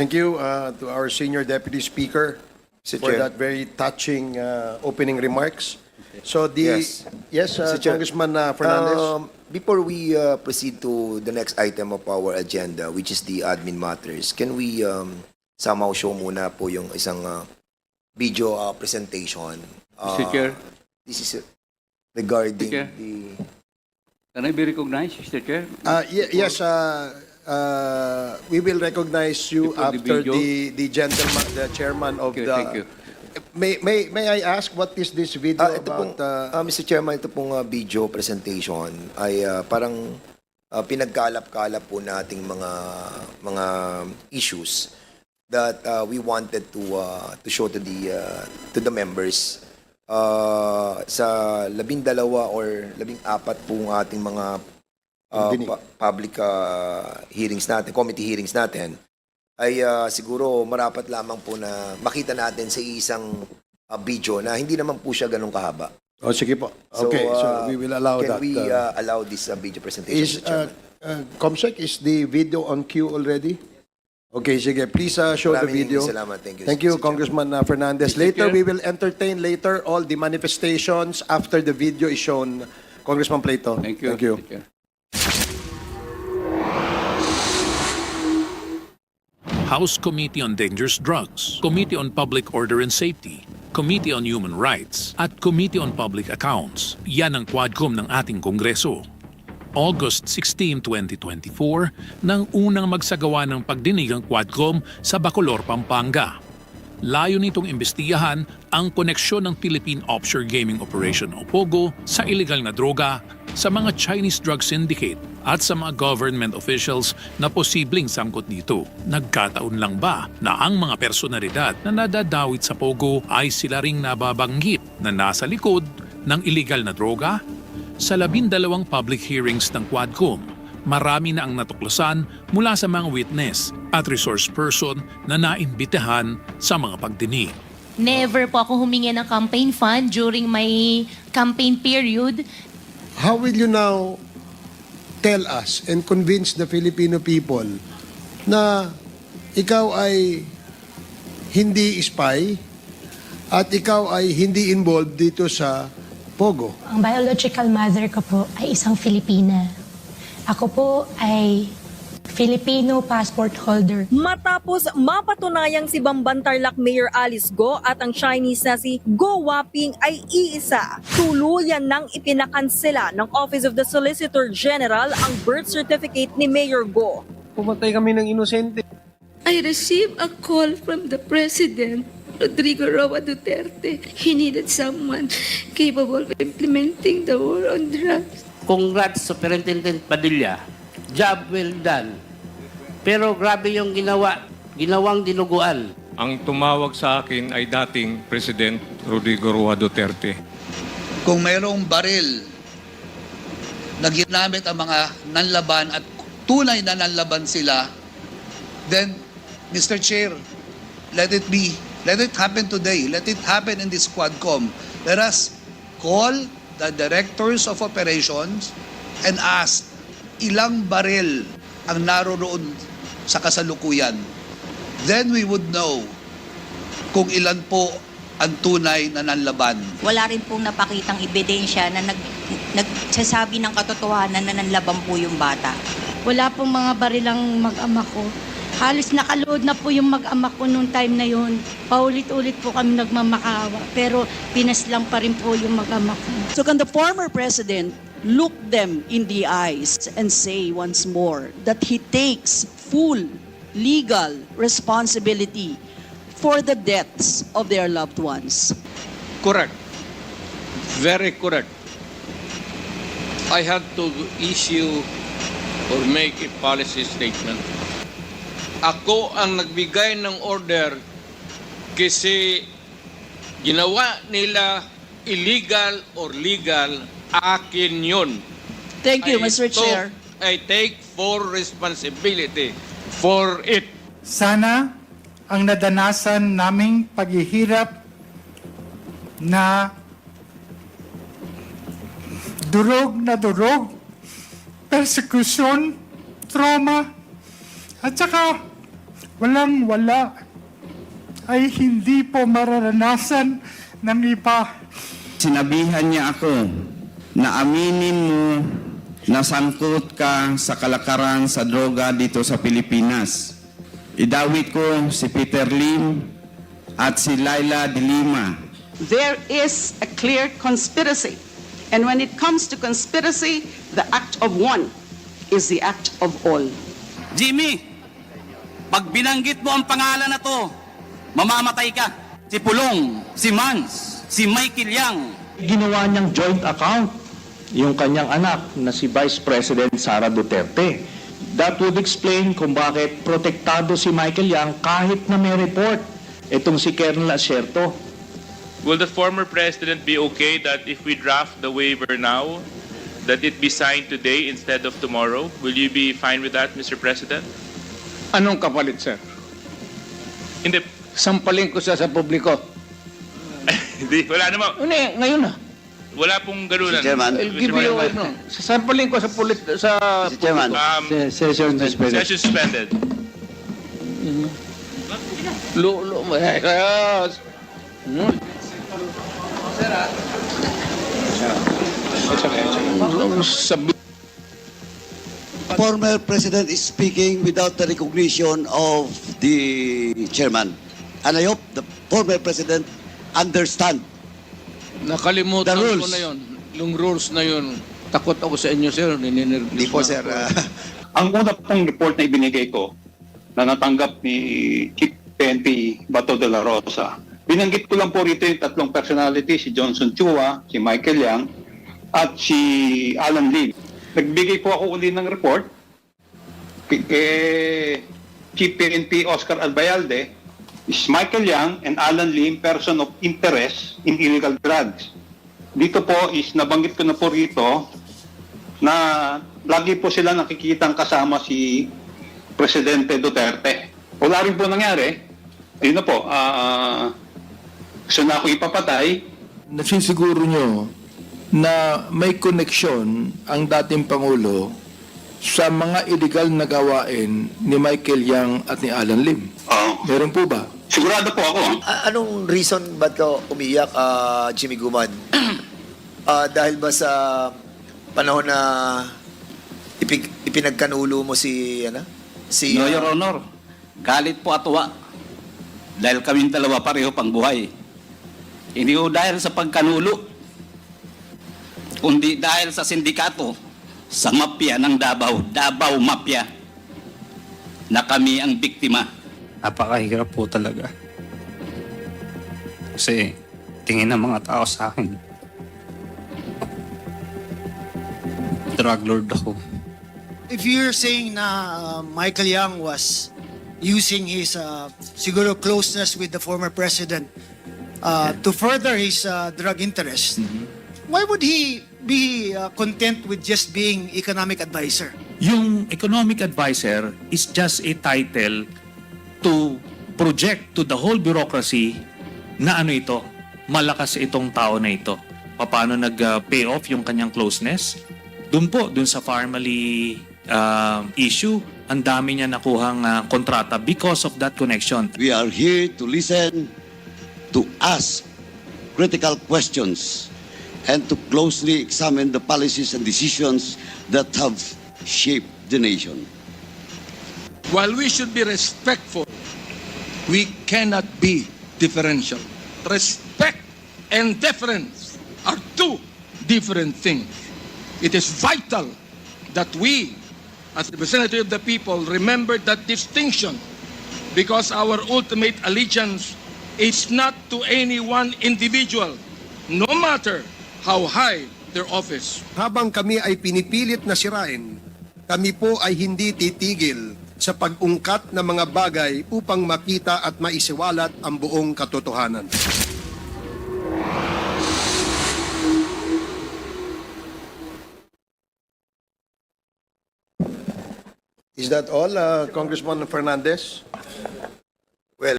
Thank you to our Senior Deputy Speaker Mr. for Chair. that very touching opening remarks. So the Yes. Mr. Chair. Congressman Fernandez. Before we proceed to the next item of our agenda, which is the admin matters, can we somehow show muna po yung isang video presentation? Mr. Chair. This is regarding Mr. Chair. the... Can I be recognized, Mr. Chair? Yes, we will recognize you Before the after video. the gentleman, the chairman of Okay, the. thank you. May I ask what is this video ito pong, about? Mr. Chairman, ito pong video presentation ay parang pinagkalap-kalap po nating mga issues that we wanted to show to the members sa 12 or 14 pong ating mga public hearings natin, committee hearings natin, ay siguro marapat lamang po na makita natin sa isang video na hindi naman po siya ganun kahaba. Oh, sige po. Okay, so we will allow can that. we allow this video presentation, Is Mr. Chairman? Comsec, is the video on queue already? Okay, sige. Please show the Maraming video. salamat. Thank you, Thank you, Mr. Congressman Fernandez. Mr. Later, Chair. we will entertain later all the manifestations after the video is shown. Congressman Plato. Thank you. Thank you. Mr. Chair. House Committee on Dangerous Drugs, Committee on Public Order and Safety, Committee on Human Rights, at Committee on Public Accounts. Yan ang Quadcom ng ating Kongreso. August 16, 2024, nang unang magsagawa ng pagdinig ang Quadcom sa Bacolor, Pampanga. Layo nitong imbestigahan ang koneksyon ng Philippine Offshore Gaming Operation o POGO sa iligal na droga, sa mga Chinese drug syndicate at sa mga government officials na posibleng sangkot dito. Nagkataon lang ba na ang mga personalidad na nadadawit sa POGO ay sila ring nababanggit na nasa likod ng iligal na droga? Sa 12 public hearings ng Quadcom, marami na ang natuklasan mula sa mga witness at resource person na naimbitahan sa mga pagdinig. Never po ako humingi ng campaign fund during my campaign period. How will you now tell us and convince the Filipino people na ikaw ay hindi spy at ikaw ay hindi involved dito sa POGO? Ang biological mother ko po ay isang Filipina. Ako po ay Filipino passport holder. Matapos mapatunayang si Bambantarlac Mayor Alice Go at ang Chinese na si Go Waping ay iisa, tuluyan nang ipinakansela ng Office of the Solicitor General ang birth certificate ni Mayor Go. Pumatay kami ng inosente. I received a call from the President, Rodrigo Roa Duterte. He needed someone capable of implementing the war on drugs. Congrats, Superintendent Padilla. Job well done. Pero grabe yung ginawang dinuguan. Ang tumawag sa akin ay dating President Rodrigo Roa Duterte. Kung mayroong baril na ginamit ang mga nanlaban at tunay na nanlaban sila, then, Mr. Chair, let it be. Let it happen today. Let it happen in this Quadcom. Let us call the directors of operations and ask ilang baril ang naroon sa kasalukuyan. Then we would know kung ilan po ang tunay na nanlaban. Wala rin pong napakitang ebidensya na nagsasabi ng katotohanan na nanlaban po yung bata. Wala pong mga barilang mag-ama ko. Halos nakaload na po yung mag-ama ko noong time na yun. Paulit-ulit po kami nagmamakawa. Pero pinaslang pa rin po yung mag-ama ko. So can the former president look them in the eyes and say once more that he takes full legal responsibility for the deaths of their loved ones? Correct. Very correct. I had to issue or make a policy statement. Ako ang nagbigay ng order kasi ginawa nila illegal or legal, akin yun. Thank you, Mr. Chair. I take full responsibility for it. Sana ang nadanasan naming paghihirap na durog, persecution, trauma, at saka walang-wala ay hindi po mararanasan ng iba. Sinabihan niya ako na aminin mo na sangkot ka sa kalakaran sa droga dito sa Pilipinas. Idawit ko si Peter Lim at si Laila de Lima. There is a clear conspiracy. And when it comes to conspiracy, the act of one is the act of all. Jimmy, pag binanggit mo ang pangalan na to, mamamatay ka. Si Pulong, si Mans, si Michael Yang. Ginawa niyang joint account yung kanyang anak na si Vice President Sara Duterte. That would explain kung bakit protektado si Michael Yang kahit na may report itong si Colonel Asierto. Will the former president be okay that if we draft the waiver now, that it be signed today instead of tomorrow? Will you be fine with that, Mr. President? Anong kapalit, sir? Hindi. Sampalin ko siya sa publiko. Hindi. Wala naman. Ngayon na. Wala pong ganunan. I'll give you, sampalin ko sa Chairman. session suspended. Session suspended. Former President is speaking without the recognition of the chairman. And I hope the former President understand. Nakalimutan The rules. ko na yun. Yung rules na yun. Takot ako sa inyo, sir. Hindi po, sir. Ang una pong report na ibinigay ko na natanggap ni Chief PNP Bato de la Rosa, binanggit ko lang po rito yung tatlong personality, si Johnson Chua, si Michael Yang, at si Alan Lim. Nagbigay po ako uli ng report kay Chief PNP Oscar Albayalde, is Michael Yang and Alan Lim person of interest in illegal drugs. Dito po is nabanggit ko na po rito na lagi po sila nakikitang kasama si Presidente Duterte. Wala rin po nangyari. Ayun na po, gusto na ako ipapatay. Nasisiguro nyo na may koneksyon ang dating Pangulo sa mga illegal na gawain ni Michael Yang at ni Alan Lim. Meron po ba? Sigurado po ako. Anong reason ba to umiyak, Jimmy Guman? Dahil ba sa panahon na ipinagkanulo mo si, si... No, Your Honor. Galit po atuwa. Dahil kaming dalawa pareho pang buhay. Hindi ko dahil sa pagkanulo, kundi dahil sa sindikato, sa mafia ng Davao Mafia, na kami ang biktima. Napakahirap po talaga. Kasi tingin ng mga tao sa akin, drug lord ako. If you're saying na Michael Yang was using his siguro closeness with the former president to further his drug interest, why would he be content with just being economic advisor? Yung economic advisor is just a title to project to the whole bureaucracy na ito, malakas itong tao na ito. Paano nag-pay off yung kanyang closeness? Dun sa family issue, ang dami niya nakuhang kontrata because of that connection. We are here to listen, to ask critical questions, and to closely examine the policies and decisions that have shaped the nation. While we should be respectful, we cannot be differential. Respect and deference are two different things. It is vital that we, as representative of the people, remember that distinction, because our ultimate allegiance is not to any one individual, no matter how high their office. Habang kami ay pinipilit na sirain, kami po ay hindi titigil sa pag-ungkat ng mga bagay upang makita at maisiwalat ang buong katotohanan. Is that all, Congressman Fernandez?